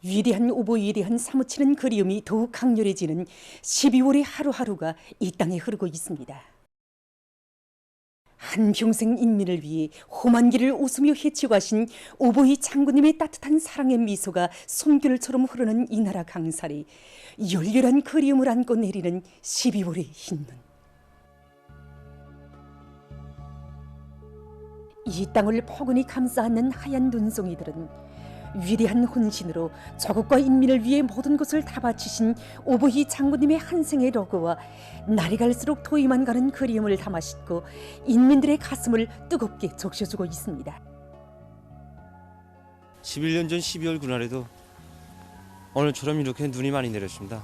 위대한 오보이에 대한 사무치는 그리움이 더욱 강렬해지는 12월의 하루하루가 이 땅에 흐르고 있습니다. 한평생 인민을 위해 험한 길을 웃으며 헤치고 가신 오보이 장군님의 따뜻한 사랑의 미소가 솜결처럼 흐르는 이 나라 강살이 열렬한 그리움을 안고 내리는 12월의 흰눈. 이 땅을 포근히 감싸 안는 하얀 눈송이들은 위대한 혼신으로 조국과 인민을 위해 모든 것을 다 바치신 오보이 장군님의 한 생의 로고와 날이 갈수록 도이만 가는 그리움을 담아 싣고 인민들의 가슴을 뜨겁게 적셔주고 있습니다. 11년 전 12월 그날에도 오늘처럼 이렇게 눈이 많이 내렸습니다.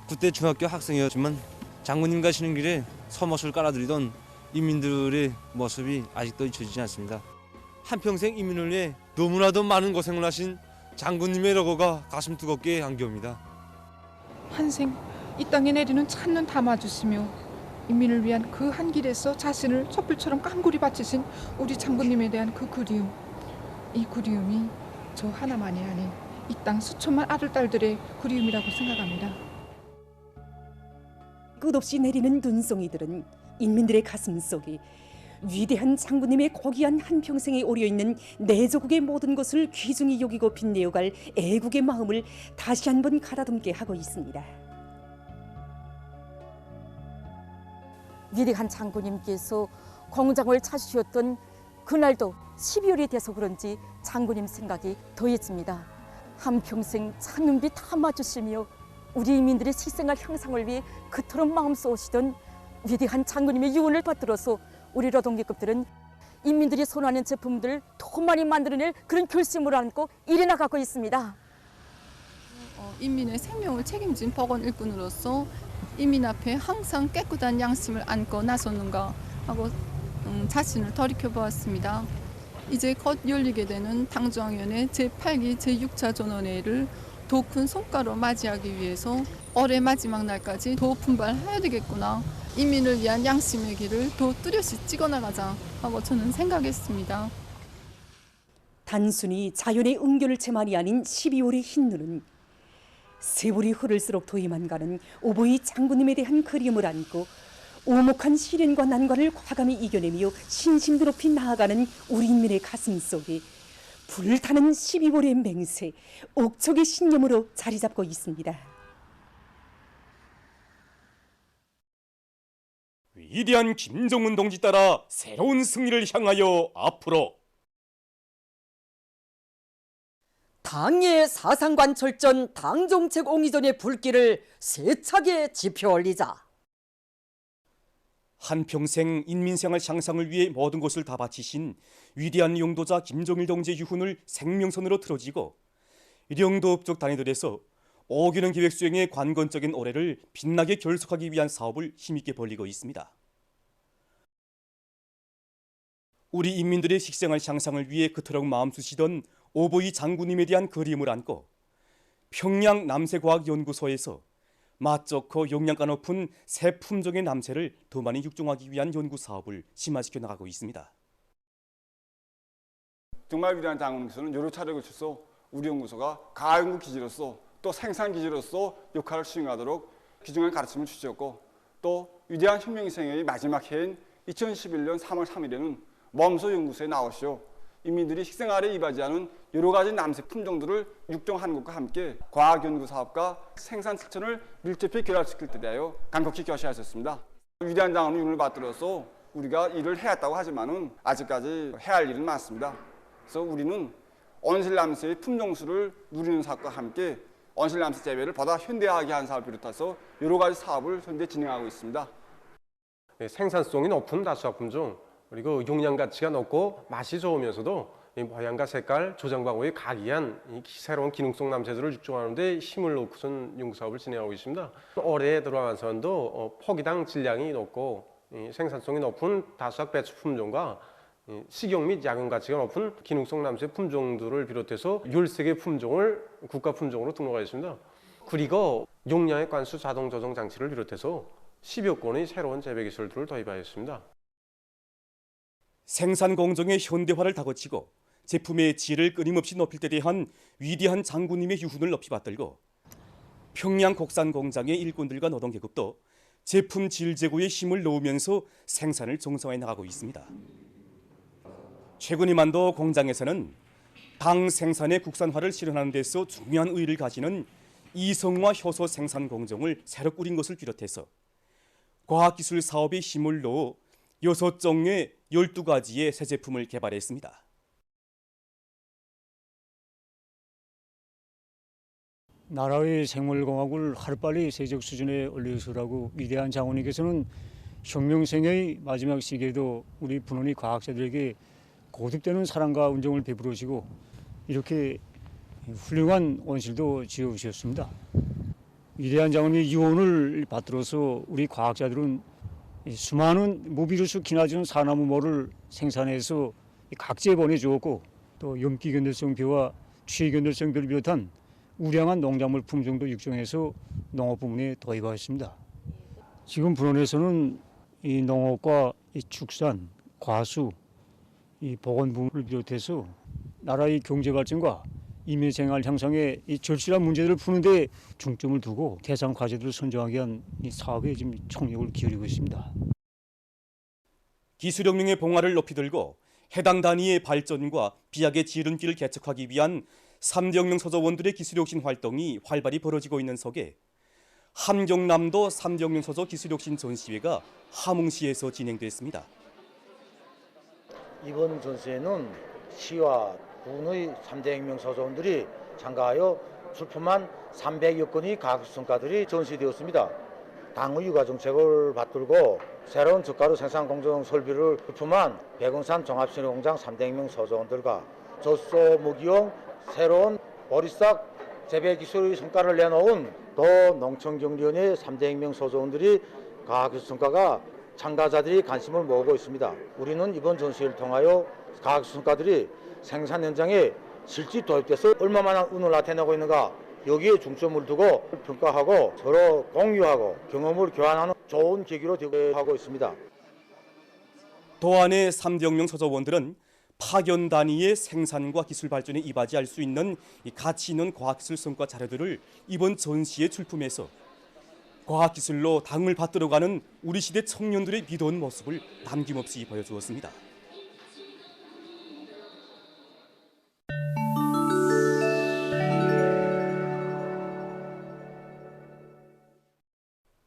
그때 중학교 학생이었지만 장군님 가시는 길에 서못을 깔아드리던 인민들의 모습이 아직도 잊혀지지 않습니다. 한평생 인민을 위해 너무나도 많은 고생을 하신 장군님의 로고가 가슴 뜨겁게 안겨옵니다. 한생 이 땅에 내리는 찬눈 담아주시며 인민을 위한 그 한 길에서 자신을 촛불처럼 깡굴이 바치신 우리 장군님에 대한 그 그리움, 이 그리움이 저 하나만이 아닌 이 땅 수천만 아들, 딸들의 그리움이라고 생각합니다. 끝없이 내리는 눈송이들은 인민들의 가슴 속에 위대한 장군님의 고귀한 한평생에 오려있는 내 조국의 모든 것을 귀중히 여기고 빛내어갈 애국의 마음을 다시 한번 가다듬게 하고 있습니다. 위대한 장군님께서 공장을 찾으셨던 그날도 12월이 돼서 그런지 장군님 생각이 더해집니다. 한평생 찬눈비 담아주시며 우리 인민들의 실생활 향상을 위해 그토록 마음 쏘시던 위대한 장군님의 유언을 받들어서 우리 노동계급들은 인민들이 선호하는 제품들 더 많이 만들어낼 그런 결심을 안고 일해 나가고 있습니다. 인민의 생명을 책임진 법원 일꾼으로서 인민 앞에 항상 깨끗한 양심을 안고 나섰는가 하고 자신을 돌이켜보았습니다. 이제 곧 열리게 되는 당중앙위원회 제8기 제6차 전원회의를 더 큰 성과로 맞이하기 위해서 올해 마지막 날까지 더 분발해야 되겠구나. 인민을 위한 양심의 길을 더 뚜렷이 찍어나가자 하고 저는 생각했습니다. 단순히 자연의 응결체만이 아닌 12월의 흰눈은 세월이 흐를수록 도이만 가는 오보이 장군님에 대한 그리움을 안고 오목한 시련과 난관을 과감히 이겨내며 신심도 높이 나아가는 우리 인민의 가슴 속에 불타는 12월의 맹세, 옥적의 신념으로 자리 잡고 있습니다. 위대한 김정은 동지 따라 새로운 승리를 향하여 앞으로 당의 사상관 철전 당정책 옹이전의 불길을 세차게 지펴 올리자. 한평생 인민생활 향상을 위해 모든 것을 다 바치신 위대한 용도자 김정일 동지의 유훈을 생명선으로 틀어지고 영도업적 단위들에서 5개년 계획 수행의 관건적인 올해를 빛나게 결속하기 위한 사업을 힘있게 벌이고 있습니다. 우리 인민들의 식생활 향상을 위해 그토록 마음 쓰시던 오보이 장군님에 대한 그리움을 안고 평양 남새과학연구소에서 맛 좋고 영양가 높은 새 품종의 남새를 더 많이 육종하기 위한 연구 사업을 심화시켜 나가고 있습니다. 정말 위대한 장군님께서는 여러 차례에 걸쳐서 우리 연구소가 가연구 기지로서 또 생산 기지로서 역할을 수행하도록 귀중한 가르침을 주셨고, 또 위대한 혁명생애의 마지막 해인 2011년 3월 3일에는 몸소 연구소에 나오시오 인민들이 식생활에 이바지하는 여러 가지 남새 품종들을 육종하는 것과 함께 과학연구 사업과 생산 실천을 밀접히 결합시킬 때 대하여 간곡히 결시하셨습니다. 위대한 장군의 유언을 받들어서 우리가 일을 해왔다고 하지만은 아직까지 해야 할 일은 많습니다. 그래서 우리는 온실남새의 품종수를 누리는 사업과 함께 온실남새 재배를 보다 현대화하게 한 사업을 비롯해서 여러 가지 사업을 현재 진행하고 있습니다. 생산성이 높은 다수학 품종, 그리고 용량 가치가 높고 맛이 좋으면서도 모양과 색깔, 조장 방법이 각이한 새로운 기능성 남새들을 육종하는 데 힘을 놓고선 연구사업을 진행하고 있습니다. 올해 들어와서도 포기당 질량이 높고 생산성이 높은 다수학 배추 품종과 식용 및 약용 가치가 높은 기능성 남새 품종들을 비롯해서 13개 품종을 국가 품종으로 등록하였습니다. 그리고 용량의 관수 자동 조정 장치를 비롯해서 10여 건의 새로운 재배 기술들을 도입하였습니다. 생산 공정의 현대화를 다그치고 제품의 질을 끊임없이 높일 때 대한 위대한 장군님의 유훈을 높이 받들고 평양 곡산 공장의 일꾼들과 노동계급도 제품 질 제고에 힘을 놓으면서 생산을 정상화해 나가고 있습니다. 최근 이만도 공장에서는 당 생산의 국산화를 실현하는 데서 중요한 의의를 가지는 이성화 효소 생산 공정을 새로 꾸린 것을 비롯해서 과학기술 사업에 힘을 넣어 6종의 12가지의 새 제품을 개발했습니다. 나라의 생물공학을 하루빨리 세적 수준에 올려주라고 위대한 장군님께서는 혁명생의 마지막 시기에도 우리 분원이 과학자들에게 거듭되는 사랑과 은총을 베풀으시고 이렇게 훌륭한 원실도 지어주셨습니다. 위대한 장군님의 유언을 받들어서 우리 과학자들은 수많은 모비루스 키나준 사나무모를 생산해서 각지에 보내주었고 또 염기견들성 벼와 취견들성 벼를 비롯한 우량한 농작물 품종도 육종해서 농업 부문에 도입하였습니다. 지금 분원에서는 이 농업과 이 축산, 과수, 이 보건 부문을 비롯해서 나라의 경제 발전과 인민 생활 향상에 이 절실한 문제들을 푸는 데 중점을 두고 대상 과제들을 선정하기 위한 이 사업에 지금 총력을 기울이고 있습니다. 기술혁명의 봉화를 높이 들고 해당 단위의 발전과 비약의 지름길을 개척하기 위한 3대 혁명 서저원들의 기술혁신 활동이 활발히 벌어지고 있는 속에 함경남도 3대 혁명 서저 기술혁신 전시회가 함흥시에서 진행됐습니다. 이번 전시회는 시와 군의 3대 혁명 서저원들이 참가하여 출품한 300여 건의 과학성과들이 전시되었습니다. 당의 육아 정책을 받들고 새로운 저가로 생산 공정 설비를 출품한 백운산 종합신호공장 3대 혁명 서저원들과 젖소 무기용 새로운 보리싹 재배 기술의 성과를 내놓은 도 농촌경리원의 3대 혁명 서저원들이 과학기술 성과가 참가자들이 관심을 모으고 있습니다. 우리는 이번 전시회를 통하여 과학기술 성과들이 생산 현장에 실제 도입돼서 얼마나 운을 나타내고 있는가 여기에 중점을 두고 평가하고 서로 공유하고 경험을 교환하는 좋은 계기로 되고 하고 있습니다. 도안의 3대 혁명 서저원들은 파견 단위의 생산과 기술 발전에 이바지할 수 있는 가치 있는 과학기술 성과 자료들을 이번 전시에 출품해서 과학기술로 당을 받들어가는 우리 시대 청년들의 믿어온 모습을 남김없이 보여주었습니다.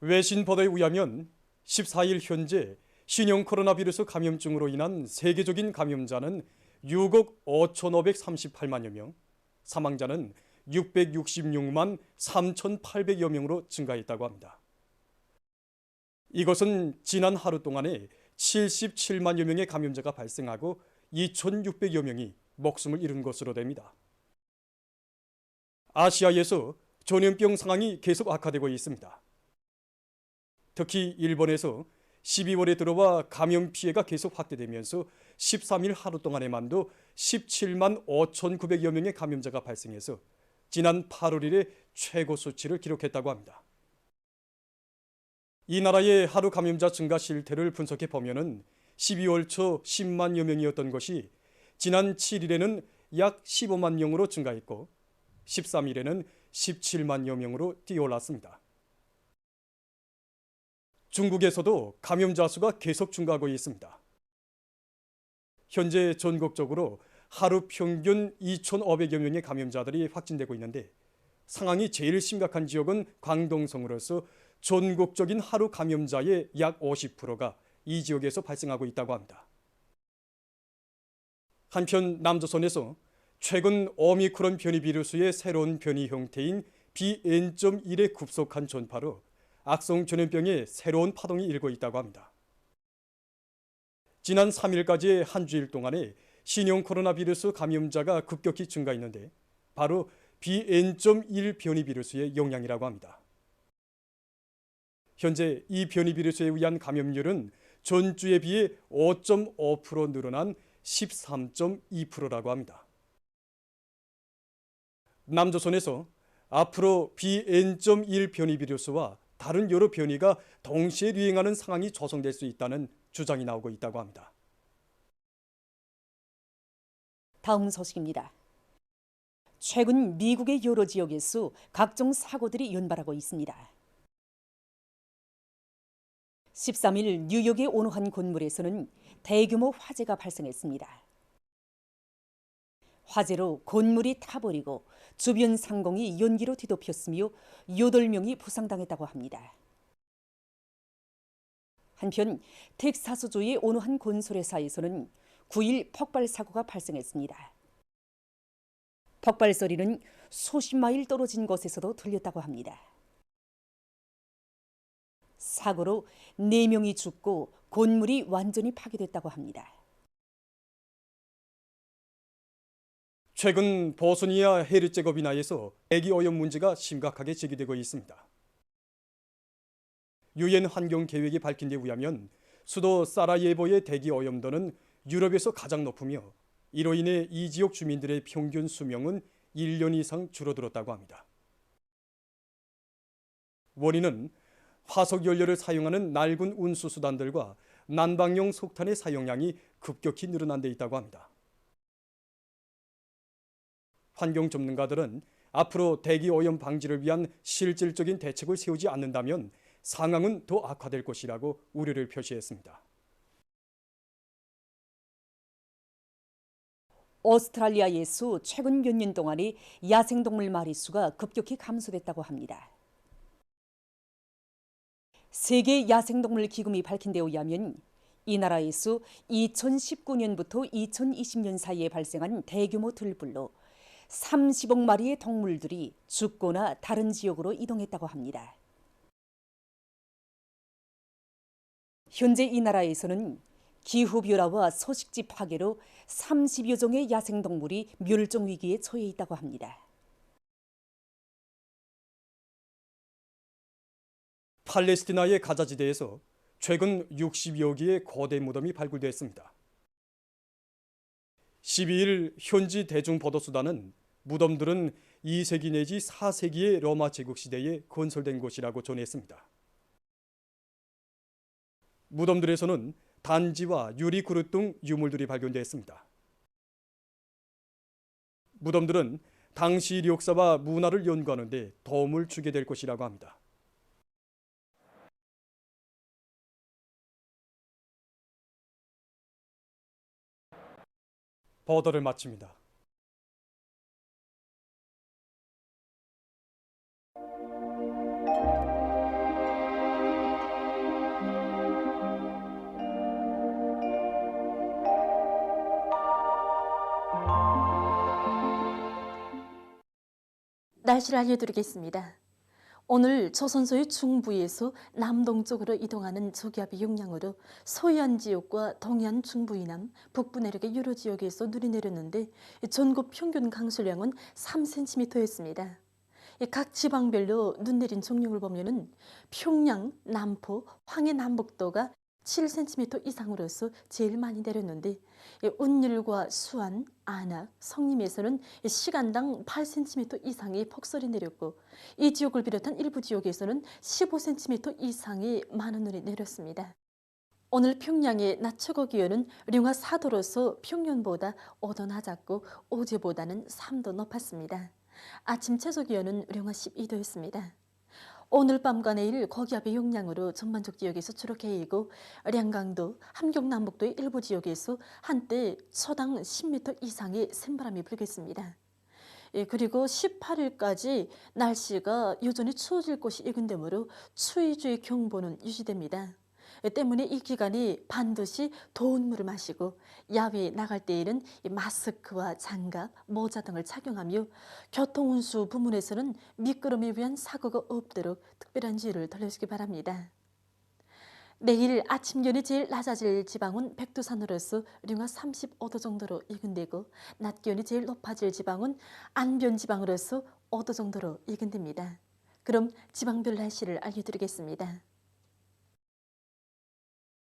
외신 보도에 의하면 14일 현재 신형 코로나 바이러스 감염증으로 인한 세계적인 감염자는 6억 5,538만여 명, 사망자는 666만 3,800여 명으로 증가했다고 합니다. 이것은 지난 하루 동안에 77만여 명의 감염자가 발생하고 2,600여 명이 목숨을 잃은 것으로 됩니다. 아시아에서 전염병 상황이 계속 악화되고 있습니다. 특히 일본에서 12월에 들어와 감염 피해가 계속 확대되면서 13일 하루 동안에만도 17만 5,900여 명의 감염자가 발생해서 지난 8월 이래 최고 수치를 기록했다고 합니다. 이 나라의 하루 감염자 증가 실태를 분석해 보면은 12월 초 10만여 명이었던 것이 지난 7일에는 약 15만 명으로 증가했고 13일에는 17만여 명으로 뛰어올랐습니다. 중국에서도 감염자 수가 계속 증가하고 있습니다. 현재 전국적으로 하루 평균 2,500여 명의 감염자들이 확진되고 있는데 상황이 제일 심각한 지역은 광동성으로서 전국적인 하루 감염자의 약 50%가 이 지역에서 발생하고 있다고 합니다. 한편 남조선에서 최근 오미크론 변이 비루스의 새로운 변이 형태인 BN.1의 급속한 전파로 악성 전염병의 새로운 파동이 일고 있다고 합니다. 지난 3일까지의 한 주일 동안에 신형 코로나 바이러스 감염자가 급격히 증가했는데 바로 BN.1 변이 비루스의 영향이라고 합니다. 현재 이 변이 비루스에 의한 감염률은 전주에 비해 5.5% 늘어난 13.2%라고 합니다. 남조선에서 앞으로 BN.1 변이 비루스와 다른 여러 변이가 동시에 유행하는 상황이 조성될 수 있다는 주장이 나오고 있다고 합니다. 다음 소식입니다. 최근 미국의 여러 지역에서 각종 사고들이 연발하고 있습니다. 13일 뉴욕의 어느 한 건물에서는 대규모 화재가 발생했습니다. 화재로 건물이 타버리고 주변 상공이 연기로 뒤덮였으며 8명이 부상당했다고 합니다. 한편 텍사스주의 어느 한 건설회사에서는 9일 폭발 사고가 발생했습니다. 폭발 소리는 수십 마일 떨어진 곳에서도 들렸다고 합니다. 사고로 4명이 죽고 건물이 완전히 파괴됐다고 합니다. 최근 보스니아 헤르체고비나에서 대기 오염 문제가 심각하게 제기되고 있습니다. 유엔 환경 계획이 밝힌 데 의하면 수도 사라예보의 대기 오염도는 유럽에서 가장 높으며 이로 인해 이 지역 주민들의 평균 수명은 1년 이상 줄어들었다고 합니다. 원인은 화석 연료를 사용하는 낡은 운수 수단들과 난방용 석탄의 사용량이 급격히 늘어난 데 있다고 합니다. 환경 전문가들은 앞으로 대기 오염 방지를 위한 실질적인 대책을 세우지 않는다면 상황은 더 악화될 것이라고 우려를 표시했습니다. 오스트랄리아에서 최근 몇 년 동안의 야생동물 마리수가 급격히 감소됐다고 합니다. 세계 야생동물 기금이 밝힌 데 의하면 이 나라에서 2019년부터 2020년 사이에 발생한 대규모 들불로 30억 마리의 동물들이 죽거나 다른 지역으로 이동했다고 합니다. 현재 이 나라에서는 기후변화와 서식지 파괴로 30여 종의 야생동물이 멸종 위기에 처해 있다고 합니다. 팔레스티나의 가자지대에서 최근 60여 개의 거대 무덤이 발굴됐습니다. 12일 현지 대중보도수단은 무덤들은 2세기 내지 4세기의 로마 제국 시대에 건설된 곳이라고 전했습니다. 무덤들에서는 단지와 유리 그릇 등 유물들이 발견됐습니다. 무덤들은 당시 역사와 문화를 연구하는 데 도움을 주게 될 것이라고 합니다. 보도를 마칩니다. 날씨를 알려드리겠습니다. 오늘 조선소의 중부에서 남동쪽으로 이동하는 저기압의 영향으로 서해안 지역과 동해안 중부 이남, 북부 내륙의 여러 지역에서 눈이 내렸는데 전국 평균 강수량은 3cm였습니다. 각 지방별로 눈 내린 종량을 보면은 평양, 남포, 황해 남북도가 7cm 이상으로서 제일 많이 내렸는데 운율과 수안, 안악, 성림에서는 시간당 8cm 이상의 폭설이 내렸고 이 지역을 비롯한 일부 지역에서는 15cm 이상의 많은 눈이 내렸습니다. 오늘 평양의 낮 최고 기온은 령화 4도로서 평년보다 5도 낮았고 어제보다는 3도 높았습니다. 아침 최저 기온은 령화 12도였습니다. 오늘 밤과 내일 고기압의 영향으로 전반적 지역에서 추락해이고 량강도, 함경남북도의 일부 지역에서 한때 초당 10m 이상의 샘바람이 불겠습니다. 그리고 18일까지 날씨가 여전히 추워질 것이 예견되므로 추위주의 경보는 유지됩니다. 때문에 이 기간이 반드시 더운 물을 마시고 야외에 나갈 때에는 마스크와 장갑, 모자 등을 착용하며 교통운수 부문에서는 미끄럼에 의한 사고가 없도록 특별한 주의를 돌려주기 바랍니다. 내일 아침 기온이 제일 낮아질 지방은 백두산으로서 령화 35도 정도로 예견되고 낮 기온이 제일 높아질 지방은 안변 지방으로서 5도 정도로 예견됩니다. 그럼 지방별 날씨를 알려드리겠습니다.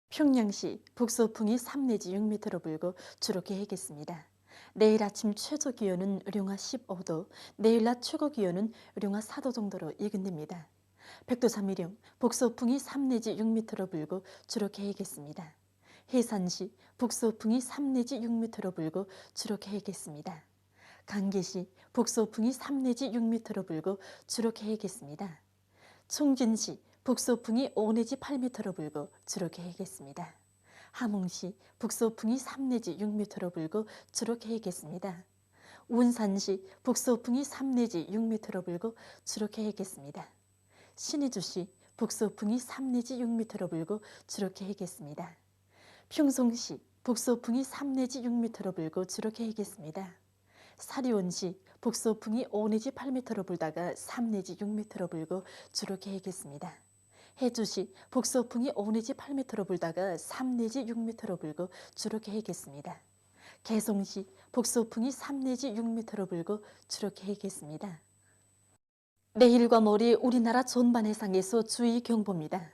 평양시 북서풍이 3 내지 6m로 불고 주로 개겠습니다. 내일 아침 최저 기온은 령화 15도, 내일 낮 최고 기온은 령화 4도 정도로 예견됩니다. 백두산 미령 북서풍이 3 내지 6m로 불고 주로 개겠습니다. 해산시 북소풍이 3 내지 6m로 불고 주로 계획했습니다. 강계시 북소풍이 3 내지 6m로 불고 주로 계획했습니다. 총진시 북소풍이 5 내지 8m로 불고 주로 계획했습니다. 함흥시 북소풍이 3 내지 6m로 불고 주로 계획했습니다. 운산시 북소풍이 3 내지 6m로 불고 주로 계획했습니다. 신의주시 북소풍이 3 내지 6m로 불고 주로 계획했습니다. 평송시 북소풍이 3 내지 6m로 불고 주로 계획했습니다. 사리온시 북소풍이 5 내지 8m로 불다가 3 내지 6m로 불고 주로 계획했습니다. 해주시 북소풍이 5 내지 8m로 불다가 3 내지 6m로 불고 주로 계획했습니다. 개송시 북소풍이 3 내지 6m로 불고 주로 계획했습니다. 내일과 모레 우리나라 전반 해상에서 주의 경보입니다.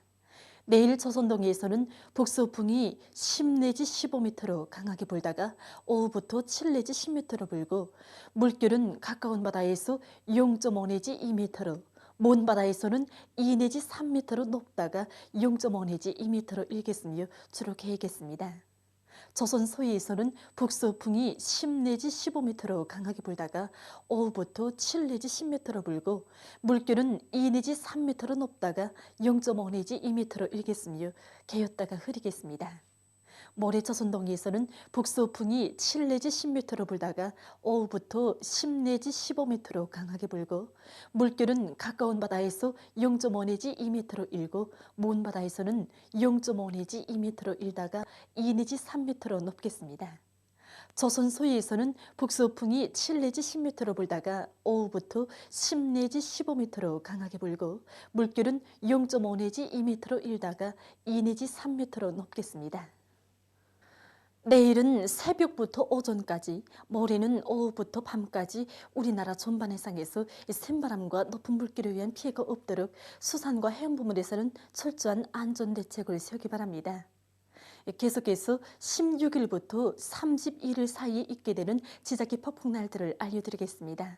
내일 조선동해에서는 북소풍이 10 내지 15m로 강하게 불다가 오후부터 7 내지 10m로 불고 물결은 가까운 바다에서 0.5 내지 2m로 먼 바다에서는 2 내지 3m로 높다가 0.5 내지 2m로 일겠으며 주로 계획했습니다. 조선 서해에서는 북소풍이 10 내지 15m로 강하게 불다가 오후부터 7 내지 10m로 불고 물결은 2 내지 3m로 높다가 0.5 내지 2m로 일겠으며 개었다가 흐리겠습니다. 모레 조선동해에서는 북소풍이 7 내지 10m로 불다가 오후부터 10 내지 15m로 강하게 불고 물결은 가까운 바다에서 0.5 내지 2m로 일고 먼 바다에서는 0.5 내지 2m로 일다가 2 내지 3m로 높겠습니다. 조선 서해에서는 북소풍이 7 내지 10m로 불다가 오후부터 10 내지 15m로 강하게 불고 물결은 0.5 내지 2m로 일다가 2 내지 3m로 높겠습니다. 내일은 새벽부터 오전까지, 모레는 오후부터 밤까지 우리나라 전반 해상에서 샘바람과 높은 물결에 의한 피해가 없도록 수산과 해양부문에서는 철저한 안전대책을 세우기 바랍니다. 계속해서 16일부터 31일 사이에 있게 되는 지자기 폭풍날들을 알려드리겠습니다.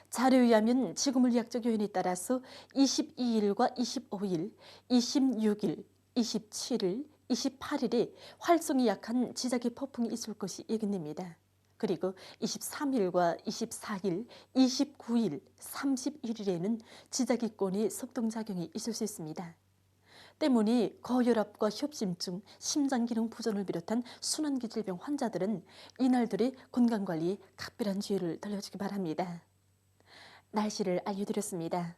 자료에 의하면 지구물리학적 요인에 따라서 22일과 25일, 26일, 27일, 28일에 활성이 약한 지자기 폭풍이 있을 것이 예견됩니다. 그리고 23일과 24일, 29일, 31일에는 지자기권의 속동작용이 있을 수 있습니다. 때문에 고혈압과 협심증, 심장기능 부전을 비롯한 순환기 질병 환자들은 이날들의 건강관리에 각별한 주의를 돌려주기 바랍니다. 날씨를 알려드렸습니다.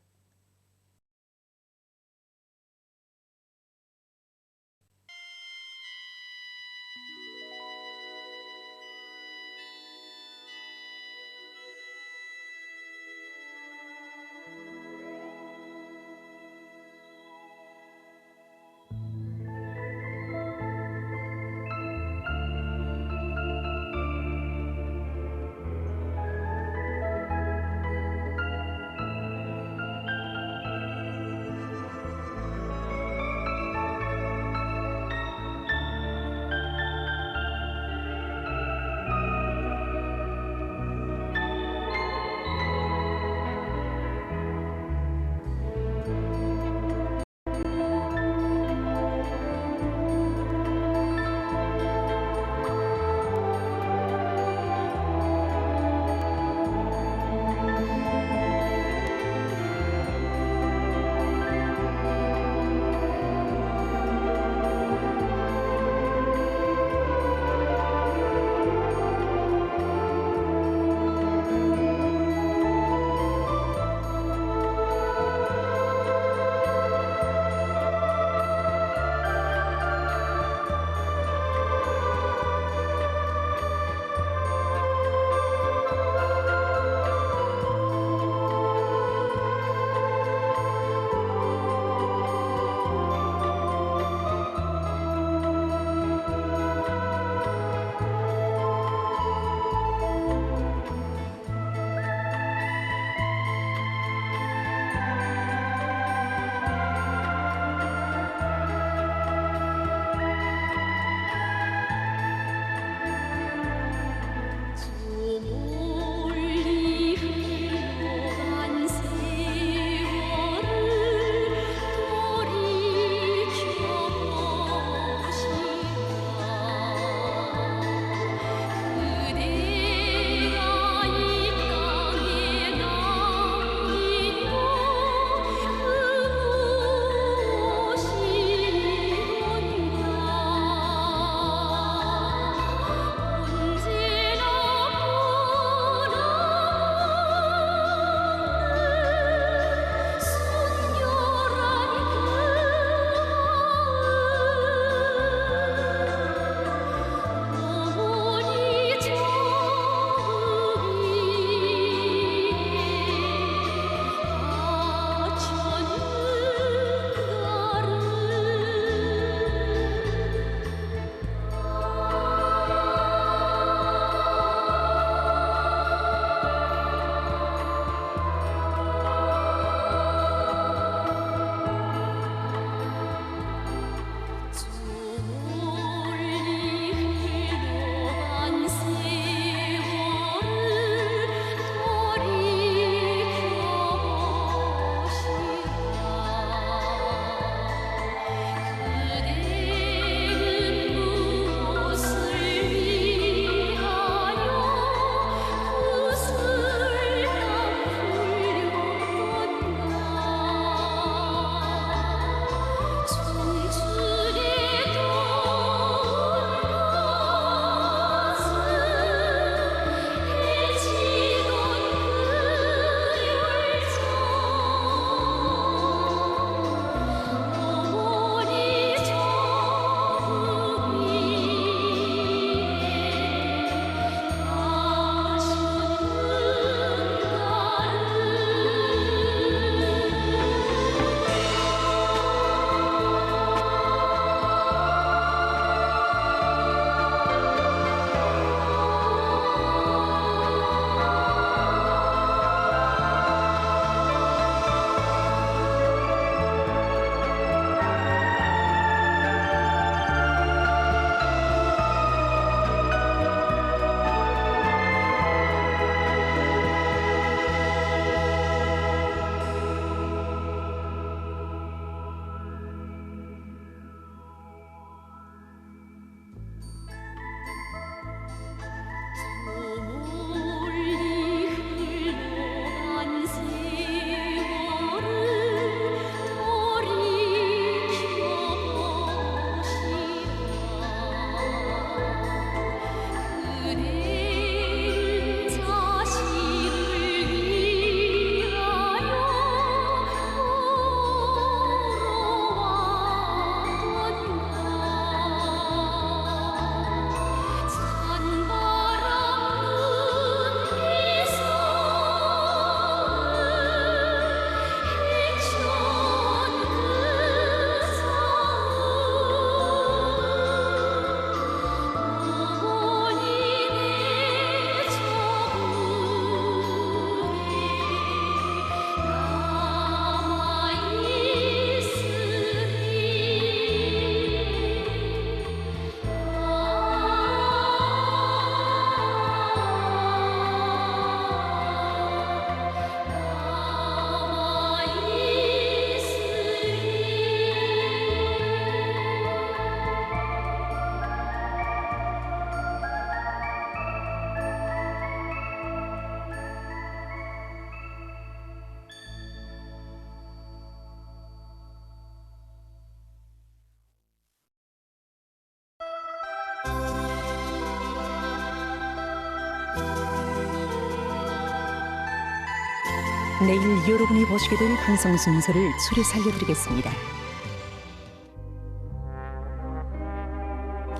내일 여러분이 보시게 될 방송 순서를 추려 살려드리겠습니다.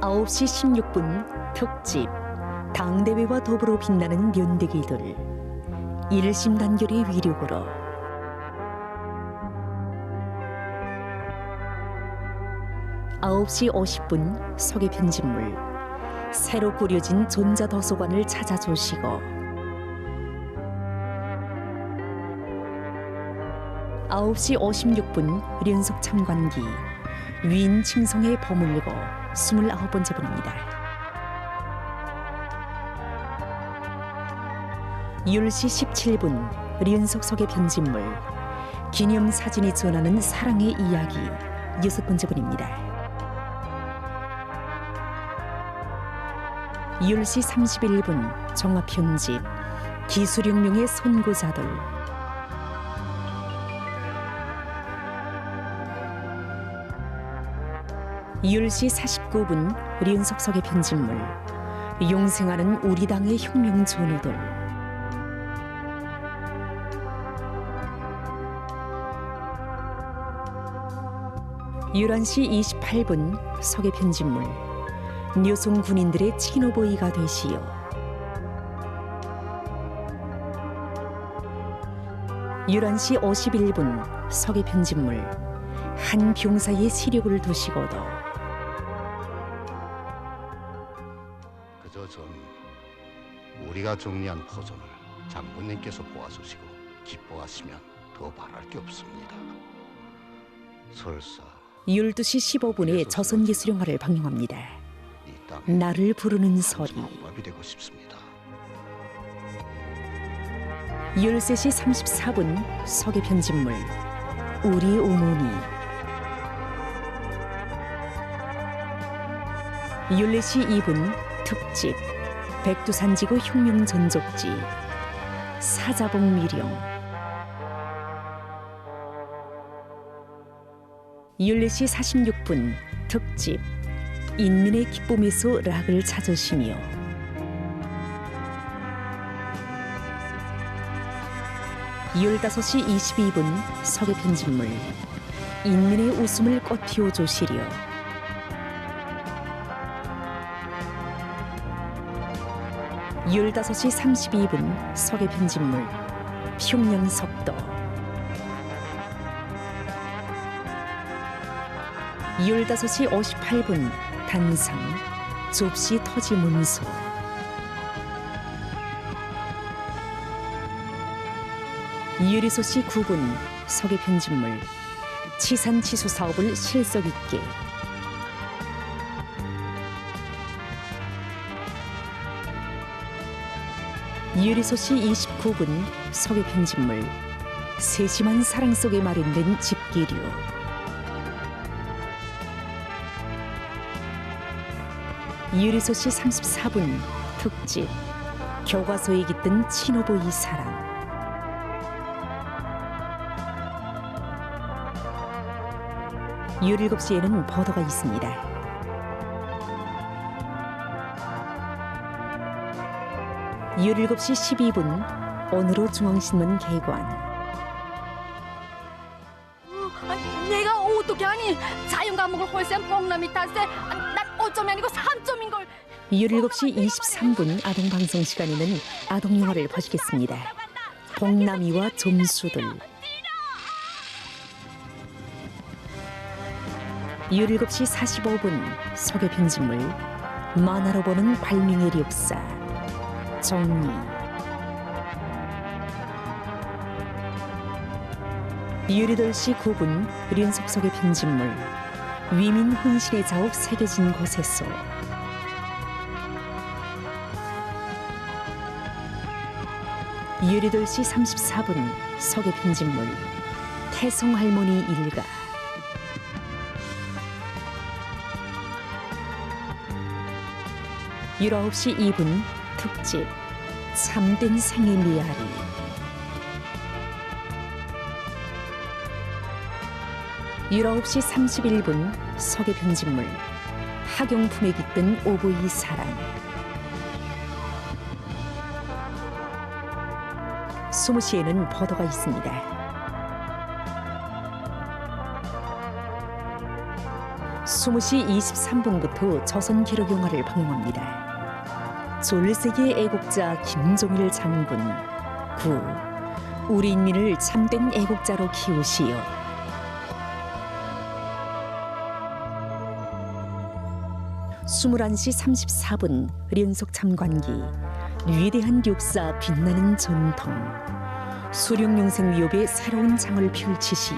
9시 16분 특집 당대회와 더불어 빛나는 면대기들 일심단결의 위력으로 9시 50분 서계 편집물 새로 꾸려진 존자도서관을 찾아주시고 9시 56분 연속 참관기 위인 칭송에 버물고 29번째 분입니다. 10시 17분 연속 서계 편집물 기념사진이 전하는 사랑의 이야기 6번째 분입니다. 10시 31분 종합편집 기술혁명의 선구자들 10시 49분 연속 서계 편집물 용생하는 우리 당의 혁명 전우들 11시 28분 서계 편집물 녀송 군인들의 친오보이가 되시오 11시 51분 서계 편집물 한 병사의 시력을 두시고도 그저 전 우리가 정리한 포전을 장군님께서 보아주시고 기뻐하시면 더 바랄 게 없습니다. 설사 12시 15분에 조선예술영화를 방영합니다. 나를 부르는 소리 밥이 되고 싶습니다. 13시 34분 서계 편집물 우리 어머니 14시 2분 특집 백두산지구 혁명 전족지 사자봉 미령 14시 46분 특집 인민의 기쁨에서 락을 찾으시며 15시 22분 서계 편집물 인민의 웃음을 꽃피워 주시려 15시 32분 서계 편집물 평양석도 15시 58분 단상 좁시 터지 문서 16시 9분 서계 편집물 치산 치수 사업을 실속 있게 16시 29분 서계 편집물 세심한 사랑 속에 마련된 집기류 16시 34분 특집 교과서에 깃든 친오보이 사랑 17시에는 보도가 있습니다. 17시 12분 오늘로 중앙신문 개관 내가 어떻게 하니? 자연과목을 홀센 폭남이 탈세. 난 5점이 아니고 3점인걸. 17시 23분 아동방송 시간에는 아동영화를 보시겠습니다. 복남이와 점수들 17시 45분 서계 편집물 만화로 보는 발명의 역사 정리 18시 9분 연속 서계 편집물 위민 혼신의 자욱 새겨진 곳에서 18시 34분 서계 편집물 태송할머니 일가 19시 2분 특집 참된 생의 미아리 19시 31분 서계 편집물 학용품에 깃든 오보이 사랑 수무시에는 보도가 있습니다. 수무시 23분부터 조선기록영화를 방영합니다. 졸세기의 애국자 김종일 장군. 9. 우리 인민을 참된 애국자로 키우시오. 21시 34분 연속 참관기. 위대한 역사 빛나는 전통. 수령용생 위협의 새로운 장을 펼치시오.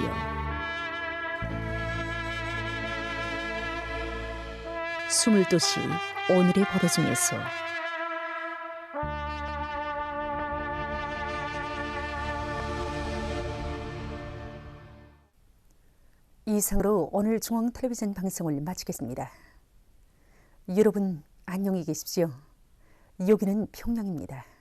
스물도시 오늘의 보도 중에서 이상으로 오늘 중앙 텔레비전 방송을 마치겠습니다. 여러분 안녕히 계십시오. 여기는 평양입니다.